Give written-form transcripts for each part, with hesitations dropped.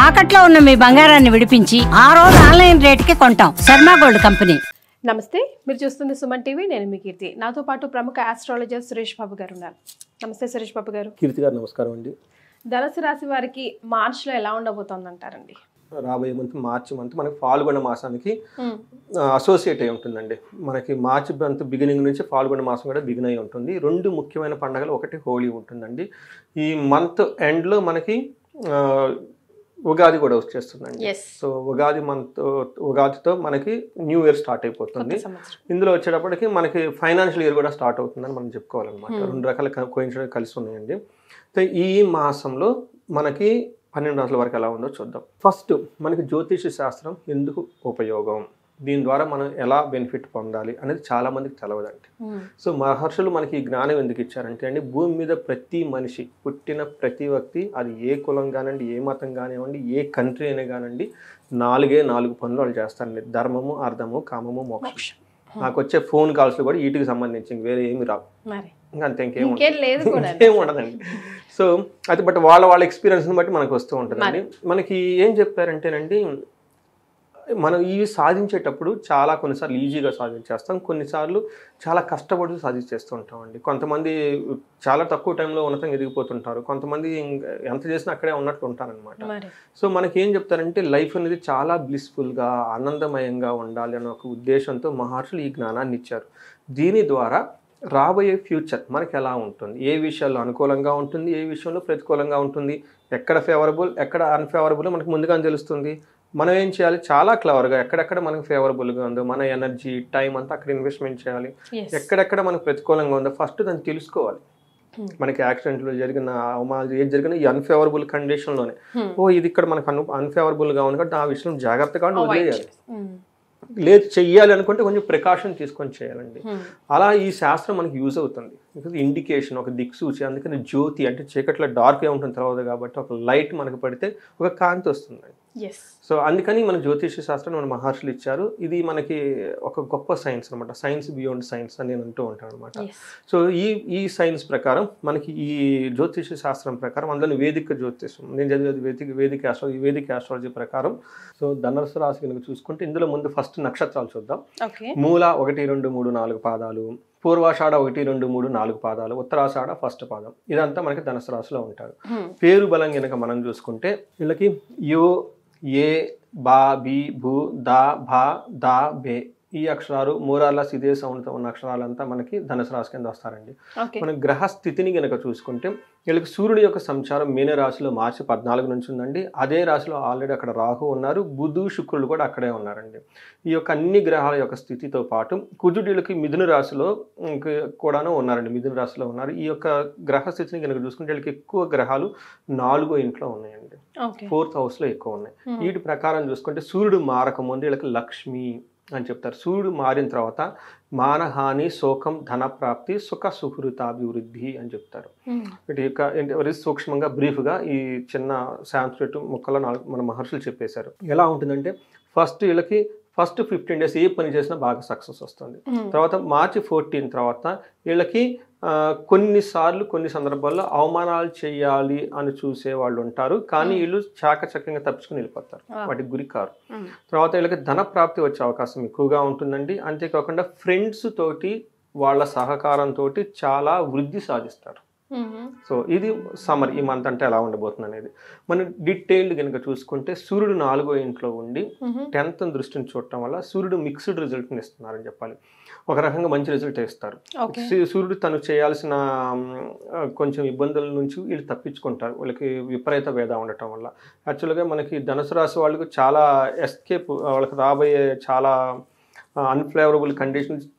తాకట్లో ఉన్న మీ బంగారాన్ని విడిపించి ఆ రోజు ఆన్లైన్ రేటుకి కొంటాం. Sharma gold company. నమస్తే, మీరు చూస్తుంది సుమన్ టీవీ. నేను మీ కీర్తి. నాతో పాటు ప్రముఖ ఆస్ట్రాలజర్ సురేష్ బాబు గారు ఉన్నారు. నమస్తే సురేష్ బాబు గారు. కీర్తి గారు నమస్కారం అండి. ధనుసు రాశి వారికి మార్చిలో ఎలా ఉండబోతోంది అంటారండి? రాబోయే మార్చి మంత్ మనకి ఫాల్గుణ మాసానికి అసోసియేట్ అయి ఉంటుందండి. మనకి మార్చి మంత్ బిగినింగ్ నుంచి ఫాల్గుణ మాసం కూడా బిగిన్ అయి ఉంటుంది. రెండు ముఖ్యమైన పండుగలు, ఒకటి హోలీ ఉంటుందండి. ఈ మంత్ ఎండ్లో మనకి ఉగాది కూడా వచ్చేస్తుందండి. సో ఉగాదితో మనకి న్యూ ఇయర్ స్టార్ట్ అయిపోతుంది. ఇందులో వచ్చేటప్పటికి మనకి ఫైనాన్షియల్ ఇయర్ కూడా స్టార్ట్ అవుతుందని మనం చెప్పుకోవాలన్నమాట. రెండు రకాల కోయిన్సిడెన్స్ కలిసి ఉన్నాయండి. సో ఈ మాసంలో మనకి 12 రాశుల వరకు ఎలా ఉందో చూద్దాం. ఫస్ట్ మనకి జ్యోతిష శాస్త్రం ఎందుకు ఉపయోగం, దీని ద్వారా మనం ఎలా బెనిఫిట్ పొందాలి అనేది చాలా మందికి తెలవదండి. సో మహర్షులు మనకి ఈ జ్ఞానం ఎందుకు ఇచ్చారంటే అండి, భూమి మీద ప్రతి మనిషి పుట్టిన ప్రతి వ్యక్తి, అది ఏ కులం కానివ్వండి, ఏ మతం కానివ్వండి, ఏ కంట్రీ అయినా కానివ్వండి, 4 పనులు వాళ్ళు చేస్తారండి. ధర్మము, అర్థము, కామము, మోక్షం. నాకు వచ్చే ఫోన్ కాల్స్ కూడా వీటికి సంబంధించి వేరే ఏమి రావు, ఇంకా అంతే, ఇంకేం ఉండదండి. సో అది బట్ వాళ్ళ ఎక్స్పీరియన్స్ని బట్టి మనకు వస్తూ ఉంటుందండి. మనకి ఏం చెప్పారంటేనండి, మనం ఇవి సాధించేటప్పుడు కొన్నిసార్లు ఈజీగా సాధించేస్తాం, కొన్నిసార్లు చాలా కష్టపడుతూ సాధించేస్తూ ఉంటామండి. కొంతమంది చాలా తక్కువ టైంలో ఉన్నతంగా ఎదిగిపోతుంటారు, కొంతమంది ఎంత చేసినా అక్కడే ఉన్నట్లు ఉంటారనమాట. సో మనకి ఏం చెప్తారంటే, లైఫ్ అనేది చాలా బ్లిస్ఫుల్గా ఆనందమయంగా ఉండాలి అనే ఒక ఉద్దేశంతో మహర్షులు ఈ జ్ఞానాన్ని ఇచ్చారు. దీని ద్వారా రాబోయే ఫ్యూచర్ మనకి ఎలా ఉంటుంది, ఏ విషయాల్లో అనుకూలంగా ఉంటుంది, ఏ విషయంలో ప్రతికూలంగా ఉంటుంది, ఎక్కడ ఫేవరబుల్ ఎక్కడ అన్ఫేవరబుల్ మనకు ముందుగానే తెలుస్తుంది. మనం ఏం చేయాలి, చాలా క్లవర్గా ఎక్కడెక్కడ మనకు ఫేవరబుల్గా ఉందో మన ఎనర్జీ టైం అంతా అక్కడ ఇన్వెస్ట్మెంట్ చేయాలి. ఎక్కడెక్కడ మనకు ప్రతికూలంగా ఉందో ఫస్ట్ దాన్ని తెలుసుకోవాలి. మనకి యాక్సిడెంట్లో జరిగిన అవమానాలు ఏది జరిగినా ఈ అన్ఫేవరబుల్ కండిషన్లోనే, ఇది ఇక్కడ మనకు అన్ఫేవరబుల్గా ఉంది కాబట్టి ఆ విషయం జాగ్రత్తగా వదిలేయాలి. లేదు చెయ్యాలి అనుకుంటే కొంచెం ప్రికాషన్ తీసుకొని చేయాలండి. అలా ఈ శాస్త్రం మనకి యూజ్ అవుతుంది. బికాజ్ ఇండికేషన్, ఒక దిక్సూచి. అందుకని జ్యోతి అంటే చీకట్లో డార్క్గా ఉంటుంది తర్వాత, కాబట్టి ఒక లైట్ మనకు పడితే ఒక కాంతి వస్తుందండి. సో అందుకని మన జ్యోతిష శాస్త్రం మన మహర్షులు ఇచ్చారు. ఇది ఒక గొప్ప సైన్స్ అనమాట. సైన్స్ బియాండ్ సైన్స్ అని నేను అంటూ ఉంటాను అనమాట. సో ఈ సైన్స్ ప్రకారం మనకి ఈ జ్యోతిష శాస్త్రం ప్రకారం, అందులో వేదిక జ్యోతిషం నేను చదివేది వేదిక ఆస్ట్రాలజీ ప్రకారం. సో ధనుసు రాశి కనుక చూసుకుంటే ఇందులో ముందు ఫస్ట్ నక్షత్రాలు చూద్దాం. మూల 1, 2, 3, 4 పాదాలు, పూర్వాషాఢ 1, 2, 3, 4 పాదాలు, ఉత్తరాషాఢ ఫస్ట్ పాదం. ఇదంతా మనకి ధనుసు రాశిలో ఉంటారు. పేరు బలం కనుక మనం చూసుకుంటే వీళ్ళకి యో, ఏ, బా, బి, భూ, దా, భా, దా, బే ఈ అక్షరాలు మూరాల ఇదే సౌండ్తో ఉన్న అక్షరాలంతా మనకి ధనుసు రాశి కింద వస్తారండి. మన గ్రహ స్థితిని కనుక చూసుకుంటే వీళ్ళకి సూర్యుడి యొక్క సంచారం మీన రాశిలో మార్చి 14 నుంచి ఉందండి. అదే రాశిలో ఆల్రెడీ అక్కడ రాహు ఉన్నారు, బుధు, శుక్రుడు కూడా అక్కడే ఉన్నారండి. ఈ యొక్క అన్ని గ్రహాల యొక్క స్థితితో పాటు కుజుడికి మిథున రాశిలో కూడాను ఉన్నారండి, మిథున రాశిలో ఉన్నారు. ఈ యొక్క గ్రహ స్థితిని కనుక చూసుకుంటే వీళ్ళకి ఎక్కువ గ్రహాలు 4వ ఇంట్లో ఉన్నాయండి, 4th హౌస్లో ఎక్కువ ఉన్నాయి. వీటి ప్రకారం చూసుకుంటే సూర్యుడు మారక ముందు వీళ్ళకి లక్ష్మి అని చెప్తారు. సూర్యుడు మారిన తర్వాత మానహాని, శోకం, ధన ప్రాప్తి, సుఖ సుహృతాభివృద్ధి అని చెప్తారు. వీటి యొక్క సూక్ష్మంగా బ్రీఫ్గా ఈ చిన్న సాంస్క్రిట్ ముక్కలో మన మహర్షులు చెప్పేశారు. ఎలా ఉంటుందంటే వీళ్ళకి ఫస్ట్ 15 days ఏ పని చేసినా బాగా సక్సెస్ వస్తుంది. తర్వాత మార్చి 14 తర్వాత వీళ్ళకి కొన్ని సందర్భాల్లో అవమానాలు చేయాలి అని చూసే వాళ్ళు ఉంటారు, కానీ వీళ్ళు చాకచక్యంగా తప్పించుకుని వెళ్ళిపోతారు, వాటికి గురి కారు. తర్వాత వీళ్ళకి ధన ప్రాప్తి వచ్చే అవకాశం ఎక్కువగా ఉంటుందండి. అంతేకాకుండా ఫ్రెండ్స్ తోటి వాళ్ళ సహకారంతో చాలా వృద్ధి సాధిస్తారు. సో ఇది సమ్మర్ ఈ మంత్ అంటే ఎలా ఉండబోతుంది అనేది మనం డీటెయిల్డ్ కనుక చూసుకుంటే, సూర్యుడు 4వ ఇంట్లో ఉండి 10th దృష్టిని చూడటం వల్ల సూర్యుడు మిక్స్డ్ రిజల్ట్ని ఇస్తున్నారని చెప్పాలి. ఒక రకంగా మంచి రిజల్ట్ ఇస్తారు. సూర్యుడు తను చేయాల్సిన కొంచెం ఇబ్బందుల నుంచి వీళ్ళు తప్పించుకుంటారు, వాళ్ళకి విపరీత వేద ఉండటం వల్ల. యాక్చువల్గా మనకి ధనుసు రాశి వాళ్ళకి చాలా ఎస్కేప్, వాళ్ళకి రాబోయే చాలా అన్ఫేవరబుల్ కండిషన్స్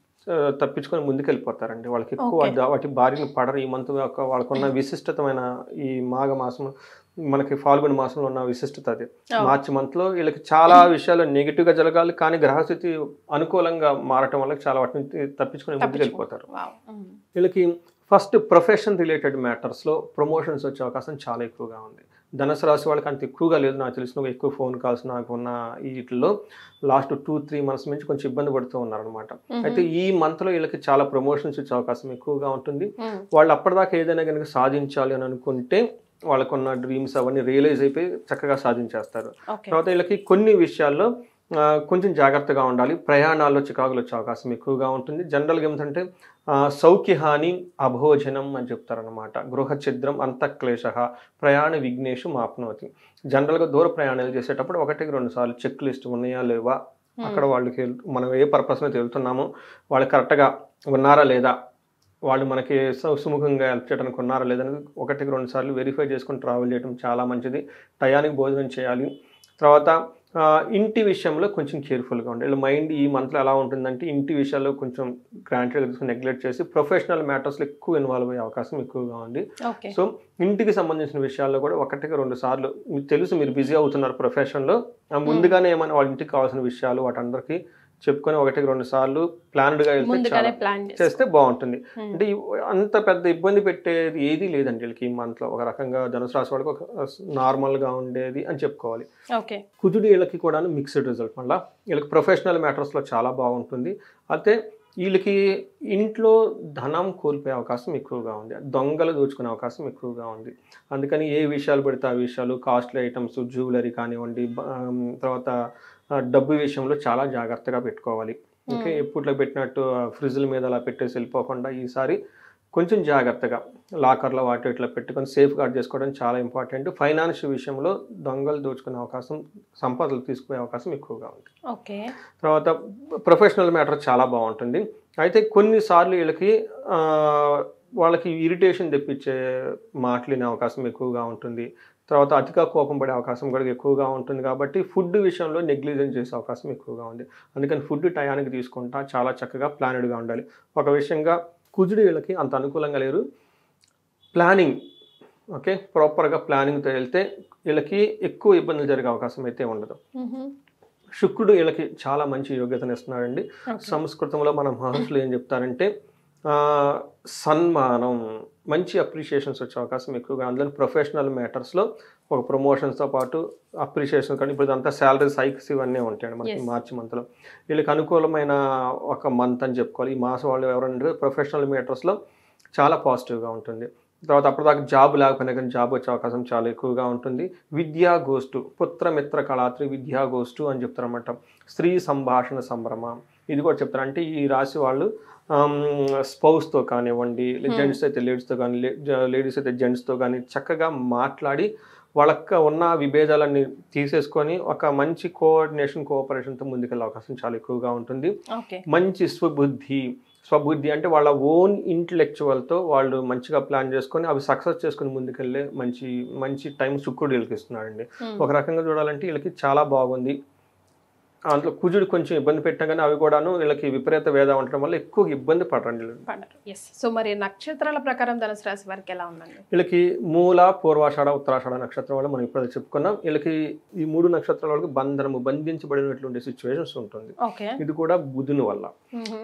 తప్పించుకొని ముందుకెళ్ళిపోతారండి. వాళ్ళకి ఎక్కువ వాటి బారిన పడరు. ఈ మంత్ వాళ్ళకున్న విశిష్టతమైన ఈ మాఘ మాసం, మనకి ఫాల్గుణ మాసంలో ఉన్న విశిష్టత అది. మార్చి మంత్లో వీళ్ళకి చాలా విషయాలు నెగిటివ్గా జరగాలి, కానీ గ్రహస్థితి అనుకూలంగా మారటం వల్ల చాలా వాటిని తప్పించుకొని ముందుకెళ్ళిపోతారు. వీళ్ళకి ఫస్ట్ ప్రొఫెషన్ రిలేటెడ్ మ్యాటర్స్లో ప్రమోషన్స్ వచ్చే అవకాశం చాలా ఎక్కువగా ఉంది. ధనుసు రాశి వాళ్ళకి అంత ఎక్కువగా లేదు, నాకు తెలిసిన ఎక్కువ ఫోన్ కాల్స్ నాకు ఉన్న వీటిలో లాస్ట్ 2-3 months నుంచి కొంచెం ఇబ్బంది పడుతూ ఉన్నారనమాట. అయితే ఈ మంత్లో వీళ్ళకి చాలా ప్రమోషన్స్ వచ్చే అవకాశం ఎక్కువగా ఉంటుంది. వాళ్ళు అప్పటిదాకా ఏదైనా కనుక సాధించాలి అని అనుకుంటే వాళ్ళకున్న డ్రీమ్స్ అవన్నీ రియలైజ్ అయిపోయి చక్కగా సాధించేస్తారు. ఓకే. తర్వాత వీళ్ళకి కొన్ని విషయాల్లో కొంచెం జాగ్రత్తగా ఉండాలి. ప్రయాణాల్లో చికాకులు వచ్చే అవకాశం ఎక్కువగా ఉంటుంది. జనరల్గా ఏమిటంటే సౌఖ్యహాని అభోజనం అని చెప్తారనమాట. గృహ ఛిద్రం అంతఃక్లేశ ప్రయాణ విఘ్నేషు మాప్నోతి. జనరల్గా దూర ప్రయాణాలు చేసేటప్పుడు 1-2 సార్లు చెక్ లిస్ట్ ఉన్నాయా లేవా, అక్కడ వాళ్ళకి మనం ఏ పర్పస్ మీద వెళ్తున్నామో వాళ్ళు కరెక్ట్గా ఉన్నారా లేదా, వాళ్ళు మనకి సుముఖంగా హెల్ప్ చేయడానికి ఉన్నారా లేదని 1-2 సార్లు వెరిఫై చేసుకొని ట్రావెల్ చేయడం చాలా మంచిది. టయానికి భోజనం చేయాలి. తర్వాత ఇంటి విషయంలో కొంచెం కేర్ఫుల్గా ఉండాలి. వీళ్ళ మైండ్ ఈ మంత్లో ఎలా ఉంటుందంటే ఇంటి విషయాల్లో కొంచెం గ్రాంటెడ్గా తీసుకుని నెగ్లెక్ట్ చేసి ప్రొఫెషనల్ మ్యాటర్స్లో ఎక్కువ ఇన్వాల్వ్ అయ్యే అవకాశం ఎక్కువగా ఉంది. సో ఇంటికి సంబంధించిన విషయాల్లో కూడా 1-2 సార్లు మీకు తెలుసు మీరు బిజీ అవుతున్నారు ప్రొఫెషన్లో, ముందుగానే ఏమైనా వాళ్ళ ఇంటికి కావాల్సిన విషయాలు వాటందరికీ చెప్పుకొని 1-2 సార్లు ప్లాన్డ్గా చేస్తే బాగుంటుంది. అంటే అంత పెద్ద ఇబ్బంది పెట్టేది ఏది లేదండి వీళ్ళకి ఈ మంత్లో. ఒక రకంగా ధనుసు రాశి వాళ్ళకి ఒక నార్మల్గా ఉండేది అని చెప్పుకోవాలి. కుజుడు వీళ్ళకి కూడా మిక్స్డ్ రిజల్ట్. మళ్ళీ వీళ్ళకి ప్రొఫెషనల్ మ్యాటర్స్లో చాలా బాగుంటుంది. అయితే వీళ్ళకి ఇంట్లో ధనం కోల్పోయే అవకాశం ఎక్కువగా ఉంది. దొంగలు దోచుకునే అవకాశం ఎక్కువగా ఉంది. అందుకని ఏ విషయాలు పెడితే ఆ విషయాలు, కాస్ట్లీ ఐటమ్స్, జ్యువెలరీ కానివ్వండి, తర్వాత డబ్బు విషయంలో చాలా జాగ్రత్తగా పెట్టుకోవాలి. ఓకే, ఎప్పుట్లో పెట్టినట్టు ఫ్రిడ్జ్ల మీద అలా పెట్టేసి వెళ్ళిపోకుండా ఈసారి కొంచెం జాగ్రత్తగా లాకర్లో వాటి ఇట్లా పెట్టుకొని సేఫ్ గార్డ్ చేసుకోవడం చాలా ఇంపార్టెంట్. ఫైనాన్స్ విషయంలో దొంగలు దోచుకునే అవకాశం, సంపదలు తీసుకునే అవకాశం ఎక్కువగా ఉంది. ఓకే. తర్వాత ప్రొఫెషనల్ మ్యాటర్ చాలా బాగుంటుంది. అయితే కొన్నిసార్లు వీళ్ళకి వాళ్ళకి ఇరిటేషన్ తెప్పించే మాటలినే అవకాశం ఎక్కువగా ఉంటుంది. తర్వాత అతిగా కోపం పడే అవకాశం కూడా ఎక్కువగా ఉంటుంది. కాబట్టి ఫుడ్ విషయంలో నెగ్లిజెన్స్ చేసే అవకాశం ఎక్కువగా ఉంది. అందుకని ఫుడ్ టయానికి తీసుకుంటా చాలా చక్కగా ప్లానెడ్గా ఉండాలి. ఒక విషయంగా కుజుడు వీళ్ళకి అంత అనుకూలంగా లేరు. ప్లానింగ్, ఓకే, ప్రాపర్గా ప్లానింగ్తో వెళ్తే వీళ్ళకి ఎక్కువ ఇబ్బందులు జరిగే అవకాశం అయితే ఉండదు. శుక్రుడు వీళ్ళకి చాలా మంచి యోగ్యతను ఇస్తున్నాడండి. సంస్కృతంలో మన మహర్షులు ఏం చెప్తారంటే సన్మానం, మంచి అప్రిషియేషన్స్ వచ్చే అవకాశం ఎక్కువగా. అందులో ప్రొఫెషనల్ మ్యాటర్స్లో ఒక ప్రమోషన్స్తో పాటు అప్రిషియేషన్, కానీ ఇప్పుడు అంతా శాలరీస్ హైక్స్ ఇవన్నీ ఉంటాయండి మనకి మార్చి మంత్లో. వీళ్ళకి అనుకూలమైన ఒక మంత్ అని చెప్పుకోవాలి. ఈ మాసం వాళ్ళు ఎవరంటే ప్రొఫెషనల్ మ్యాటర్స్లో చాలా పాజిటివ్గా ఉంటుంది. తర్వాత అప్పటిదాకా జాబ్ లేకపోయినా కానీ జాబ్ వచ్చే అవకాశం చాలా ఎక్కువగా ఉంటుంది. విద్యా గోష్ఠు, పుత్రమిత్ర కళాత్రి విద్యా గోష్ఠు అని చెప్తారన్నమాట. స్త్రీ సంభాషణ సంభ్రమ ఇది కూడా చెప్తారు. అంటే ఈ రాశి వాళ్ళు స్పౌస్తో కానివ్వండి, జెంట్స్ అయితే లేడీస్తో కానీ, లేడీస్ అయితే జెంట్స్తో కానీ చక్కగా మాట్లాడి వాళ్ళకి ఉన్న విభేదాలన్నీ తీసేసుకొని ఒక మంచి కోఆపరేషన్తో ముందుకెళ్ళే అవకాశం చాలా ఎక్కువగా ఉంటుంది. మంచి స్వబుద్ధి అంటే వాళ్ళ ఓన్ ఇంటలెక్చువల్తో వాళ్ళు మంచిగా ప్లాన్ చేసుకొని అవి సక్సెస్ చేసుకుని ముందుకెళ్ళే మంచి టైం శుక్రుడు వీళ్ళకి ఇస్తున్నాడండి. ఒక రకంగా చూడాలంటే వీళ్ళకి చాలా బాగుంది. అందులో కుజుడు కొంచెం ఇబ్బంది పెట్టినా కానీ అవి కూడాను వీళ్ళకి విపరీత వేద ఉండటం వల్ల ఎక్కువ ఇబ్బంది పడరండి. సో మరి నక్షత్రాల ప్రకారం ధనుసు రాశి వారికి ఎలా ఉందండి? వీళ్ళకి మూల, పూర్వాషాఢ, ఉత్తరాషాఢ నక్షత్రం వల్ల మనం ఇప్పుడు చెప్పుకున్నాం. వీళ్ళకి ఈ 3 నక్షత్రాల వాళ్ళకి బంధించబడినటువంటి సిచ్యువేషన్స్ ఉంటుంది. ఇది కూడా బుధుని వల్ల.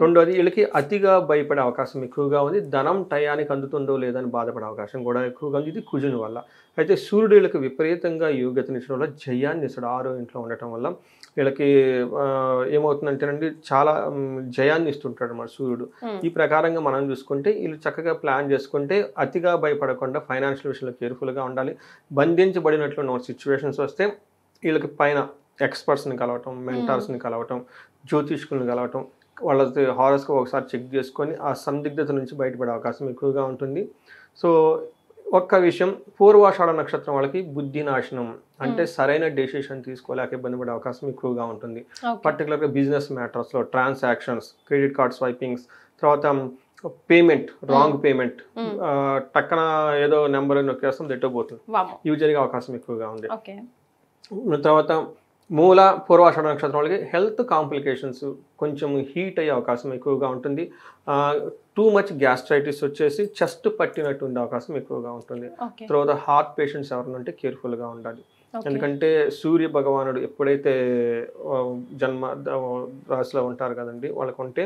రెండోది వీళ్ళకి అతిగా భయపడే అవకాశం ఎక్కువగా ఉంది. ధనం టయానికి అందుతుందో లేదని బాధపడే అవకాశం కూడా ఎక్కువగా ఉంది. ఇది కుజుని వల్ల. అయితే సూర్యుడు వీళ్ళకి విపరీతంగా యోగ్యతనిచ్చడం వల్ల జయాన్ని ఇస్తాడు. 6వ ఇంట్లో ఉండటం వల్ల వీళ్ళకి ఏమవుతుందంటేనండి చాలా జయాన్ని ఇస్తుంటాడు మన సూర్యుడు. ఈ ప్రకారంగా మనం చూసుకుంటే వీళ్ళు చక్కగా ప్లాన్ చేసుకుంటే అతిగా భయపడకుండా ఫైనాన్షియల్ విషయంలో కేర్ఫుల్గా ఉండాలి. బంధించబడినట్లు సిచ్యువేషన్స్ వస్తే వీళ్ళకి పైన ఎక్స్పర్ట్స్ని కలవటం, మెంటార్స్ని కలవటం, జ్యోతిష్కుల్ని కలవటం, వాళ్ళ హారోస్కోప్ ఒకసారి చెక్ చేసుకొని ఆ సందిగ్ధత నుంచి బయటపడే అవకాశం ఎక్కువగా ఉంటుంది. సో ఒక్క విషయం, పూర్వాషాఢ నక్షత్రం వాళ్ళకి బుద్ధి నాశనం, అంటే సరైన డెసిషన్ తీసుకోలేక ఇబ్బంది పడే అవకాశం ఎక్కువగా ఉంటుంది. పర్టికులర్గా బిజినెస్ మ్యాటర్స్లో ట్రాన్సాక్షన్స్, క్రెడిట్ కార్డ్ స్వైపింగ్స్, తర్వాత పేమెంట్, రాంగ్ పేమెంట్, టక్కన ఏదో నెంబర్ నొక్కేస్తాం దెట్టబోతుంది, ఇవి జరిగే అవకాశం ఎక్కువగా ఉంది. తర్వాత మూల, పూర్వాషాఢ నక్షత్రం వాళ్ళకి హెల్త్ కాంప్లికేషన్స్, కొంచెం హీట్ అయ్యే అవకాశం ఎక్కువగా ఉంటుంది. టూ మచ్ గ్యాస్ట్రైటిస్ వచ్చేసి చెస్ట్ పట్టినట్టు ఉండే అవకాశం ఎక్కువగా ఉంటుంది. తర్వాత హార్ట్ పేషెంట్స్ ఎవరైనా ఉంటే కేర్ఫుల్గా ఉండాలి. ఎందుకంటే సూర్య భగవానుడు ఎప్పుడైతే జన్మ రాశిలో ఉంటారు కదండి, వాళ్ళకు ఉంటే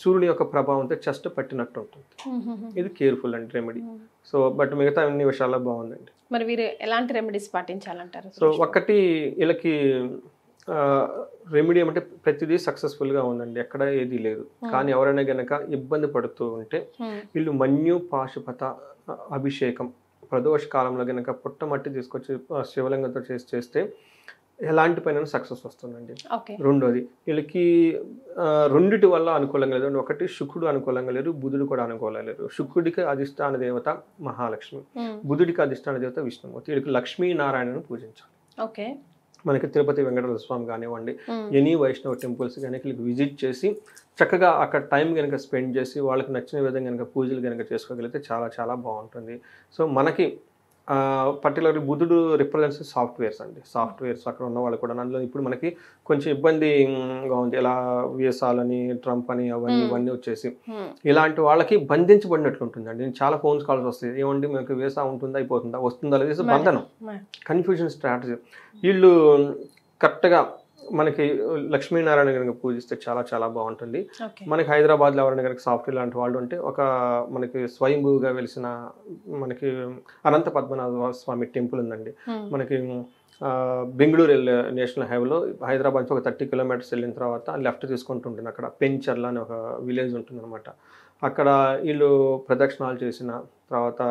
సూర్యుని యొక్క ప్రభావంతో చెస్ట్ పట్టినట్టు ఉంటుంది. ఇది కేర్ఫుల్ అండి రెమెడీ. సో బట్ మిగతా అన్ని విషయాల్లో బాగుందండి. మరి వీరు ఎలాంటి రెమెడీస్ పాటించాలంటారు? సో ఒకటి వీళ్ళకి రెమెడీ ఏమంటే ప్రతిదీ సక్సెస్ఫుల్గా ఉందండి, ఎక్కడ ఏది లేదు. కానీ ఎవరైనా గనక ఇబ్బంది పడుతూ ఉంటే వీళ్ళు మన్యు పాశుపత అభిషేకం ప్రదోష కాలంలో కనుక పుట్టమట్టి తీసుకొచ్చి శివలింగంతో చేస్తే ఎలాంటి పైన సక్సెస్ వస్తుందండి. ఓకే. రెండోది వీళ్ళకి రెండిటి వల్ల అనుకూలంగా లేదు. ఒకటి శుక్రుడు అనుకూలంగా లేరు, బుధుడు కూడా అనుకూలంగా లేరు. శుక్రుడికి అధిష్టాన దేవత మహాలక్ష్మి, బుధుడికి అధిష్టాన దేవత విష్ణుమూర్తి. వీళ్ళకి లక్ష్మీనారాయణను పూజించాలి. ఓకే. మనకి తిరుపతి వెంకటేశ్వర స్వామి కానివ్వండి, ఎనీ వైష్ణవ టెంపుల్స్ కానీ వీళ్ళకి విజిట్ చేసి చక్కగా అక్కడ టైం కనుక స్పెండ్ చేసి వాళ్ళకి నచ్చిన విధంగా కనుక పూజలు కనుక చేసుకోగలిగితే చాలా చాలా బాగుంటుంది. సో మనకి పర్టికులర్లీ బుధుడు రిప్రజెంట్స్ సాఫ్ట్వేర్స్ అండి. సాఫ్ట్వేర్స్ అక్కడ ఉన్న వాళ్ళు కూడా అందులో ఇప్పుడు మనకి కొంచెం ఇబ్బందిగా ఉంది. ఎలా వీసాలని, ట్రంప్ అని ఇవన్నీ వచ్చేసి ఇలాంటి వాళ్ళకి బంధించబడినట్లు ఉంటుందండి. నేను చాలా ఫోన్స్ కాల్స్ వస్తాయి, ఏమండి మీకు వీసా ఉంటుందా, అయిపోతుందా, వస్తుందా లేదు, బంధనం, కన్ఫ్యూజన్ స్ట్రాటజీ. వీళ్ళు కరెక్ట్గా మనకి లక్ష్మీనారాయణ కనుక పూజిస్తే చాలా చాలా బాగుంటుంది. మనకి హైదరాబాద్లో ఎవరైనా కనుక సాఫ్ట్వేర్ లాంటి వాళ్ళు ఉంటే మనకి స్వయంభూగా వెలిసిన మనకి అనంత పద్మనాభ స్వామి టెంపుల్ ఉందండి. మనకి బెంగళూరు నేషనల్ హైవేలో హైదరాబాద్ నుంచి ఒక 30 కిలోమీటర్స్ వెళ్ళిన తర్వాత లెఫ్ట్ తీసుకుంటుంటుంది. అక్కడ పెంచర్ల అని ఒక విలేజ్ ఉంటుంది అనమాట. అక్కడ వీళ్ళు ప్రదక్షిణాలు చేసిన తర్వాత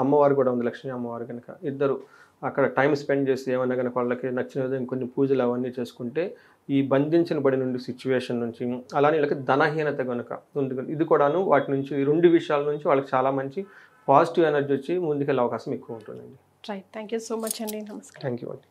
అమ్మవారు కూడా ఉంది, లక్ష్మీ అమ్మవారు కనుక ఇద్దరు అక్కడ టైం స్పెండ్ చేసి ఏమన్నా కనుక వాళ్ళకి నచ్చిన విధంగా కొన్ని పూజలు అవన్నీ చేసుకుంటే ఈ బంధించిన బడి నుండి సిచ్యువేషన్ నుంచి, అలానే వీళ్ళకి ధనహీనత కనుక ఉంది, ఇది కూడాను వాటి నుంచి ఈ 2 విషయాల నుంచి వాళ్ళకి చాలా మంచి పాజిటివ్ ఎనర్జీ వచ్చి ముందుకెళ్ళే అవకాశం ఎక్కువ ఉంటుందండి. Right. Thank you so much అండి. నమస్కారం. థ్యాంక్ యూ అండి.